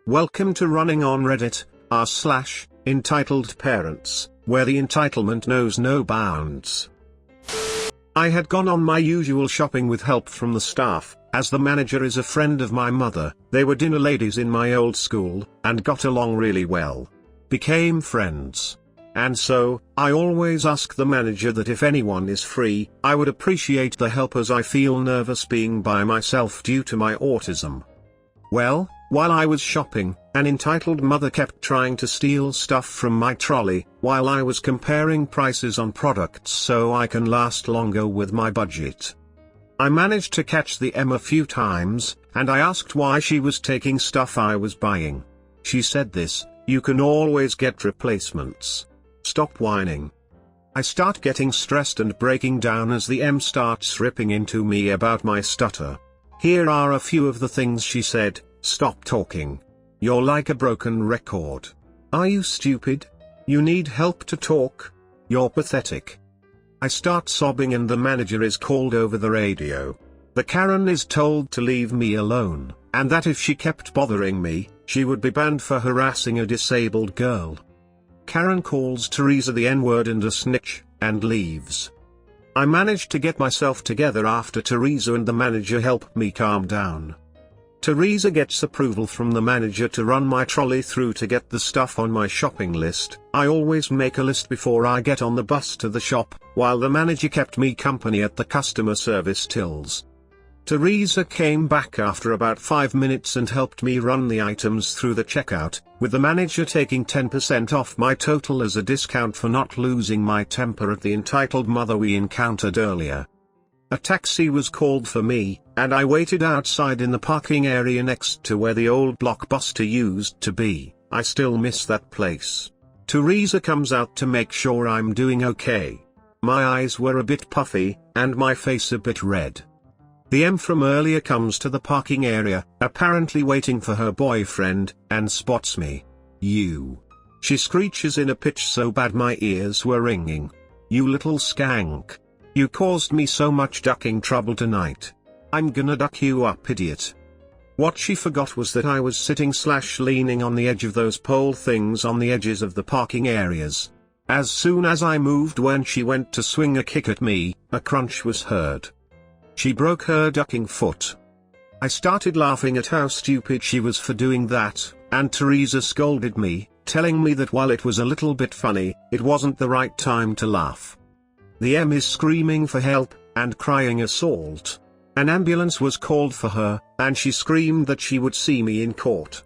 Welcome to running on Reddit, r/EntitledParents, where the entitlement knows no bounds. I had gone on my usual shopping with help from the staff, as the manager is a friend of my mother. They were dinner ladies in my old school, and got along really well. Became friends. And so, I always ask the manager that if anyone is free, I would appreciate the help as I feel nervous being by myself due to my autism. Well, while I was shopping, an entitled mother kept trying to steal stuff from my trolley, while I was comparing prices on products so I can last longer with my budget. I managed to catch the M a few times, and I asked why she was taking stuff I was buying. She said this: "You can always get replacements. Stop whining." I start getting stressed and breaking down as the M starts ripping into me about my stutter. Here are a few of the things she said. "Stop talking. You're like a broken record. Are you stupid? You need help to talk? You're pathetic." I start sobbing and the manager is called over the radio. The Karen is told to leave me alone, and that if she kept bothering me, she would be banned for harassing a disabled girl. Karen calls Teresa the N-word and a snitch, and leaves. I managed to get myself together after Teresa and the manager help me calm down. Teresa gets approval from the manager to run my trolley through to get the stuff on my shopping list. I always make a list before I get on the bus to the shop, while the manager kept me company at the customer service tills. Teresa came back after about 5 minutes and helped me run the items through the checkout, with the manager taking 10% off my total as a discount for not losing my temper at the entitled mother we encountered earlier. A taxi was called for me, and I waited outside in the parking area next to where the old Blockbuster used to be. I still miss that place. Teresa comes out to make sure I'm doing okay. My eyes were a bit puffy, and my face a bit red. The M from earlier comes to the parking area, apparently waiting for her boyfriend, and spots me. "You." She screeches in a pitch so bad my ears were ringing. "You little skank. You caused me so much ducking trouble tonight. I'm gonna duck you up, idiot." What she forgot was that I was sitting/leaning on the edge of those pole things on the edges of the parking areas. As soon as I moved when she went to swing a kick at me, a crunch was heard. She broke her ducking foot. I started laughing at how stupid she was for doing that, and Teresa scolded me, telling me that while it was a little bit funny, it wasn't the right time to laugh. The M is screaming for help, and crying assault. An ambulance was called for her, and she screamed that she would see me in court.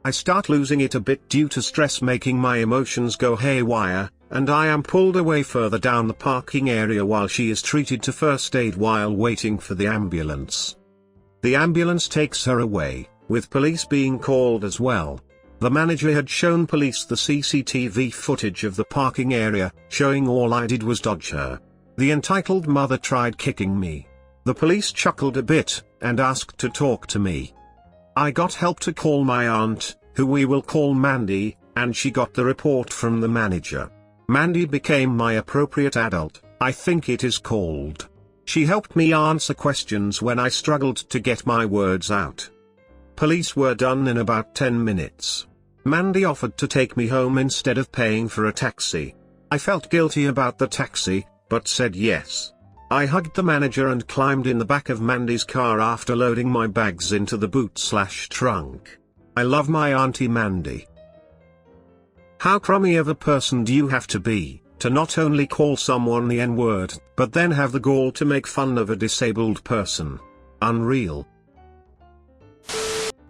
I start losing it a bit due to stress making my emotions go haywire, and I am pulled away further down the parking area while she is treated to first aid while waiting for the ambulance. The ambulance takes her away, with police being called as well. The manager had shown police the CCTV footage of the parking area, showing all I did was dodge her. The entitled mother tried kicking me. The police chuckled a bit, and asked to talk to me. I got help to call my aunt, who we will call Mandy, and she got the report from the manager. Mandy became my appropriate adult, I think it is called. She helped me answer questions when I struggled to get my words out. Police were done in about 10 minutes. Mandy offered to take me home instead of paying for a taxi. I felt guilty about the taxi, but said yes. I hugged the manager and climbed in the back of Mandy's car after loading my bags into the boot/trunk. I love my auntie Mandy. How crummy of a person do you have to be, to not only call someone the N-word, but then have the gall to make fun of a disabled person? Unreal.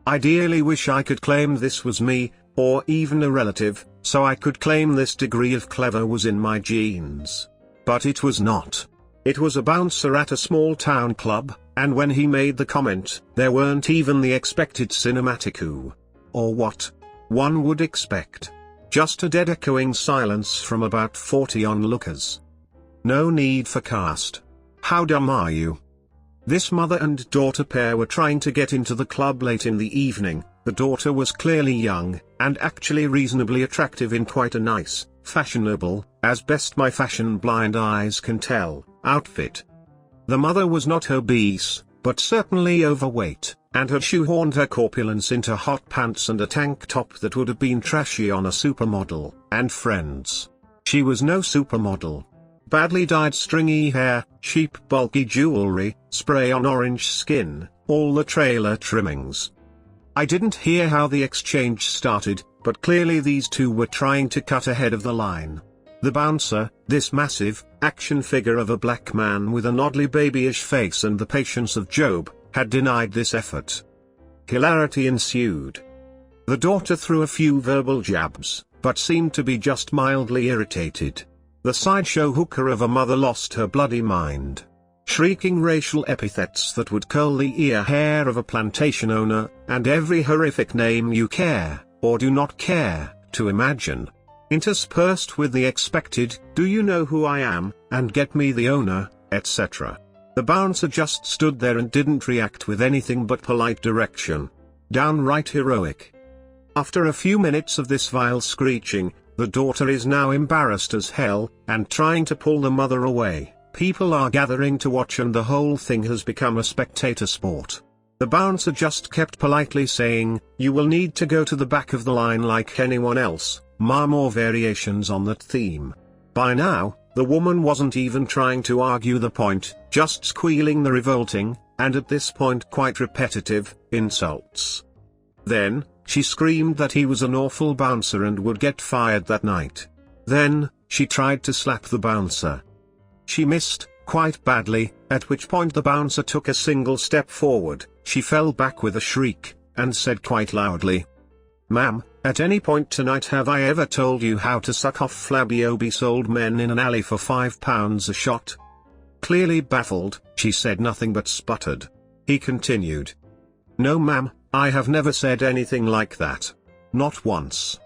I dearly wish I could claim this was me, or even a relative, so I could claim this degree of clever was in my genes. But it was not. It was a bouncer at a small town club, and when he made the comment, there weren't even the expected cinematic ooh, or what one would expect. Just a dead echoing silence from about 40 onlookers. No need for cast. How dumb are you? This mother and daughter pair were trying to get into the club late in the evening. The daughter was clearly young, and actually reasonably attractive in quite a nice, fashionable, as best my fashion blind eyes can tell, outfit. The mother was not obese, but certainly overweight, and had shoehorned her corpulence into hot pants and a tank top that would have been trashy on a supermodel and Friends. She was no supermodel. Badly dyed stringy hair, cheap bulky jewelry, spray on orange skin, all the trailer trimmings. I didn't hear how the exchange started, but clearly these two were trying to cut ahead of the line. The bouncer, this massive, action figure of a black man with an oddly babyish face and the patience of Job, had denied this effort. Hilarity ensued. The daughter threw a few verbal jabs, but seemed to be just mildly irritated. The sideshow hooker of a mother lost her bloody mind, shrieking racial epithets that would curl the ear hair of a plantation owner, and every horrific name you care, or do not care, to imagine. Interspersed with the expected, "Do you know who I am, and get me the owner," etc. The bouncer just stood there and didn't react with anything but polite direction. Downright heroic. After a few minutes of this vile screeching, the daughter is now embarrassed as hell, and trying to pull the mother away. People are gathering to watch and the whole thing has become a spectator sport. The bouncer just kept politely saying, "You will need to go to the back of the line like anyone else, ma," more variations on that theme. By now, the woman wasn't even trying to argue the point, just squealing the revolting, and at this point quite repetitive, insults. Then, she screamed that he was an awful bouncer and would get fired that night. Then, she tried to slap the bouncer. She missed, quite badly, at which point the bouncer took a single step forward. She fell back with a shriek, and said quite loudly, "Ma'am, at any point tonight have I ever told you how to suck off flabby obese old men in an alley for £5 a shot?" Clearly baffled, she said nothing but sputtered. He continued, "No ma'am, I have never said anything like that. Not once.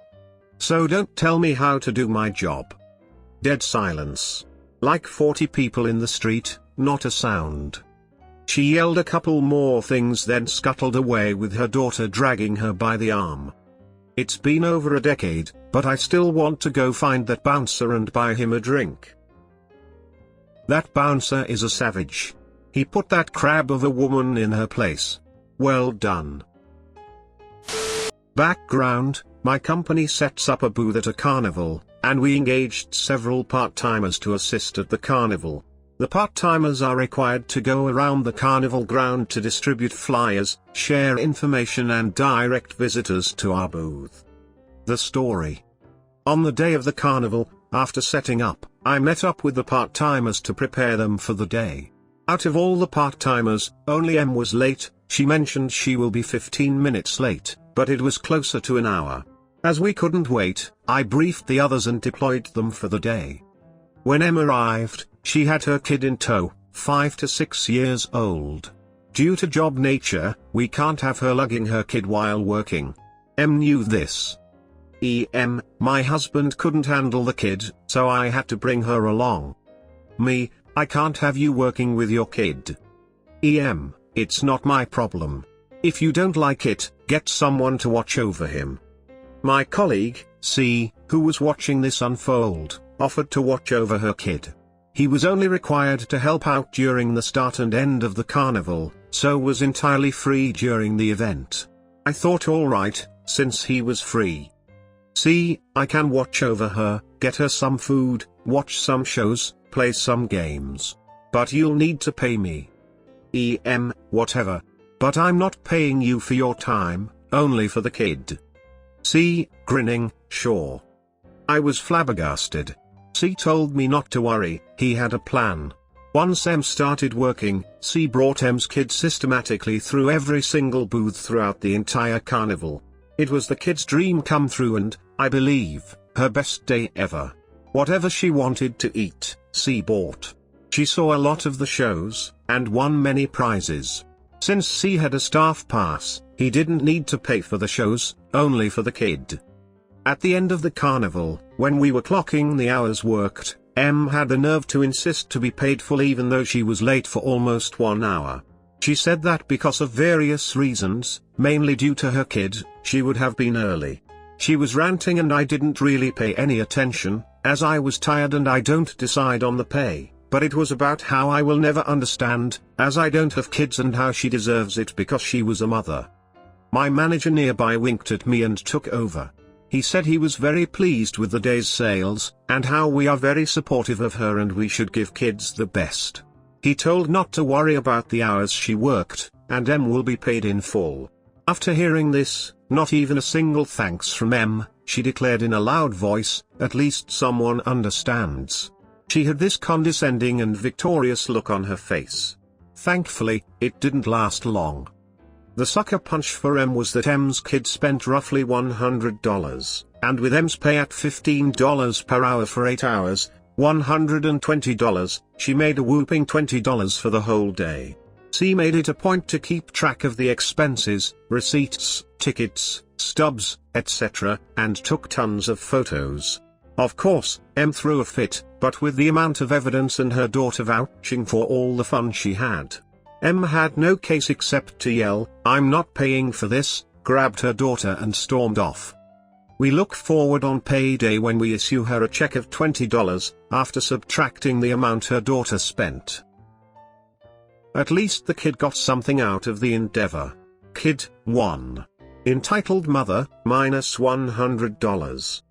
So don't tell me how to do my job." Dead silence. Like 40 people in the street, not a sound. She yelled a couple more things then scuttled away with her daughter dragging her by the arm. It's been over a decade, but I still want to go find that bouncer and buy him a drink. That bouncer is a savage. He put that crab of a woman in her place. Well done. Background: my company sets up a booth at a carnival, and we engaged several part-timers to assist at the carnival. The part-timers are required to go around the carnival ground to distribute flyers, share information and direct visitors to our booth. The story. On the day of the carnival, after setting up, I met up with the part-timers to prepare them for the day. Out of all the part-timers, only M was late. She mentioned she will be 15 minutes late, but it was closer to an hour. As we couldn't wait, I briefed the others and deployed them for the day. When M arrived, she had her kid in tow, 5 to 6 years old. Due to job nature, we can't have her lugging her kid while working. M knew this. My husband couldn't handle the kid, so I had to bring her along. Me, I can't have you working with your kid. It's not my problem. If you don't like it, get someone to watch over him. My colleague, C, who was watching this unfold, offered to watch over her kid. He was only required to help out during the start and end of the carnival, so was entirely free during the event. I thought alright, since he was free. C, I can watch over her, get her some food, watch some shows, play some games. But you'll need to pay me. Whatever. But I'm not paying you for your time, only for the kid. C, grinning, sure. I was flabbergasted. C told me not to worry, he had a plan. Once M started working, C brought M's kid systematically through every single booth throughout the entire carnival. It was the kid's dream come true and, I believe, her best day ever. Whatever she wanted to eat, C bought. She saw a lot of the shows, and won many prizes. Since C had a staff pass, he didn't need to pay for the shows, only for the kid. At the end of the carnival, when we were clocking the hours worked, M had the nerve to insist to be paid full even though she was late for almost 1 hour. She said that because of various reasons, mainly due to her kid, she would have been early. She was ranting and I didn't really pay any attention, as I was tired and I don't decide on the pay, but it was about how I will never understand, as I don't have kids, and how she deserves it because she was a mother. My manager nearby winked at me and took over. He said he was very pleased with the day's sales, and how we are very supportive of her and we should give kids the best. He told not to worry about the hours she worked, and M will be paid in full. After hearing this, not even a single thanks from M, she declared in a loud voice, "At least someone understands." She had this condescending and victorious look on her face. Thankfully, it didn't last long. The sucker punch for M was that M's kid spent roughly $100, and with M's pay at $15 per hour for 8 hours, $120, she made a whooping $20 for the whole day. C made it a point to keep track of the expenses, receipts, tickets, stubs, etc., and took tons of photos. Of course, M threw a fit, but with the amount of evidence and her daughter vouching for all the fun she had. M had no case except to yell, "I'm not paying for this," grabbed her daughter and stormed off. We look forward on payday when we issue her a check of $20, after subtracting the amount her daughter spent. At least the kid got something out of the endeavor. Kid 1. Entitled Mother, -$100.